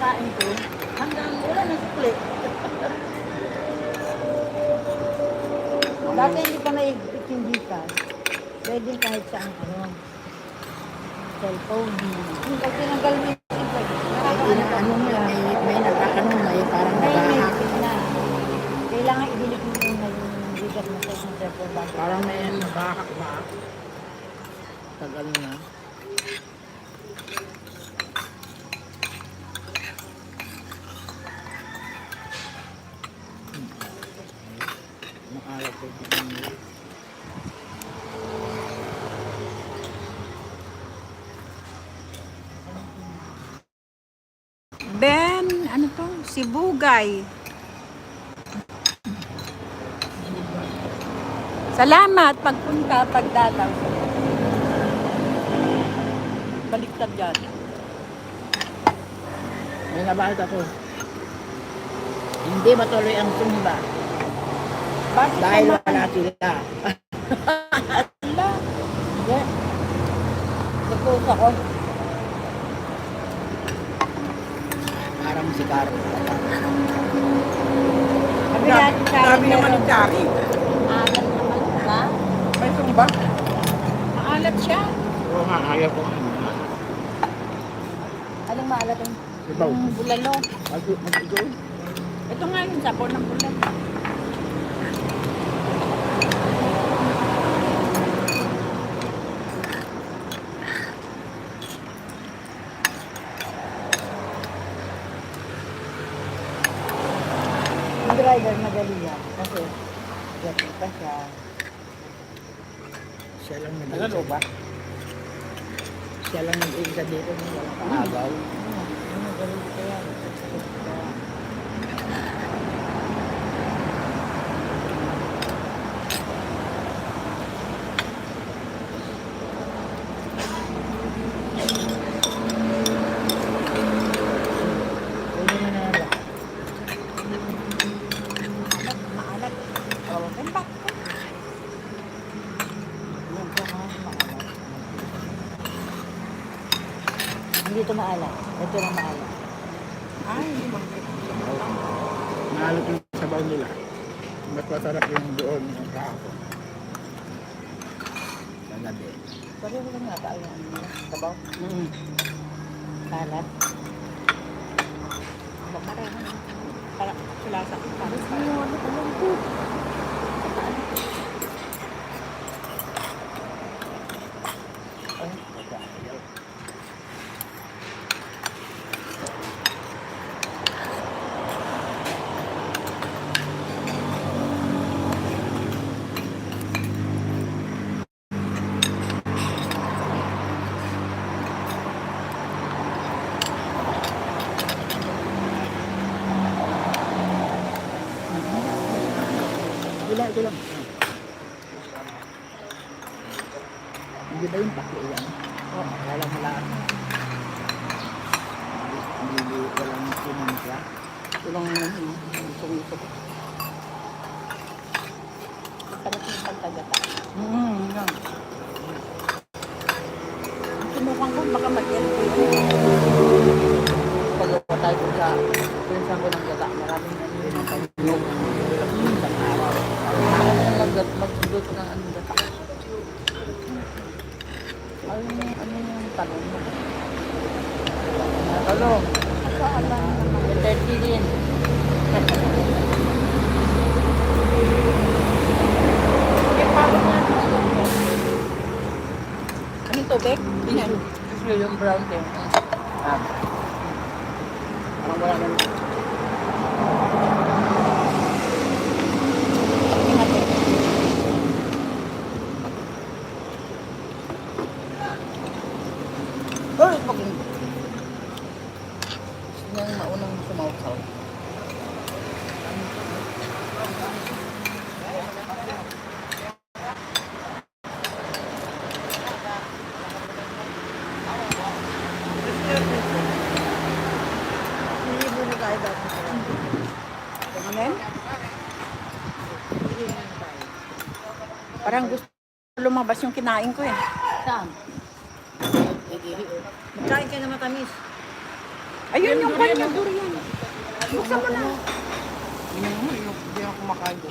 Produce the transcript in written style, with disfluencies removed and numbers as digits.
kinakain ko, hanggang wala na sukli. Dati hindi pa naigpit yung gikas. Pwede kahit saan cellphone. Pag tinanggal mo yung cellphone, Ano mo, may nagkakanon, may parang nagkahak. na. Kailangan i-delete mo yung gigas mo sa isang cellphone bago. Parang may nagkahak ba? Tagal na. Maalat ko ito. Ben, ano to? Sibugay. Salamat pagpunta, pagdalaw. Baliktad yan. May nabahal ako. Hindi matuloy ang sumba. Bakit Dahil naman? wala sila. Wala. Hindi. Nag-post ako. Parang si Carol. Sabi natin sa akin, Sabi naman ni Jackie, alam naman na. may sumba. Maalat siya. Oo nga, ayaw ko. Anong maalat yung Ibaw. Bulalo. Mag-ito. Ito nga yung sabon ng bulalo. Yung driver madali yan. Kasi, gati pa siya. Siya lang Ano nag-iisa. ba? Siya lang nag-iisa dito. Walang kaagaw. Madali pa yan. Pwede na nalak. Maalat. Oh, ganda. Yan po mga maalat. Hindi ito maalat. Ito na maalat. Ay, hindi makikita. Nalak yung sabaw nila. Mas masarap yung doon yung kahapon. Sa gabi. Pareho lang nga ba yung sabaw? Maalat. Pareho na. Para sila sa pares. Ano ko lang po? Ito lang. Hindi ba yung pakli yan? Oo, walang malaan. Hindi walang sininsa. Ito lang naman. Gusto ko. Sarap yung pagkagata. Yan. Sinukan ko, baka mag-LP. Pagawa tayo sa pinsan ko ng gata. Maraming nangyayari ng pag-inom. Isang araw. Mag-sundot ng anong gata. Ano yung talong mo? Talong. Ako alam naman. 30 din. Anong tubig? Yan. Gusto yung brown thing. Parang wala nang Ay, paging. Yung maunang sumausaw. Hindi muna tayo dapat sa Ano yan? Parang gusto lumabas yung kinain ko eh. Saan? Magkain ka na matamis. Ayun yung kanya durian. Buksan mo na.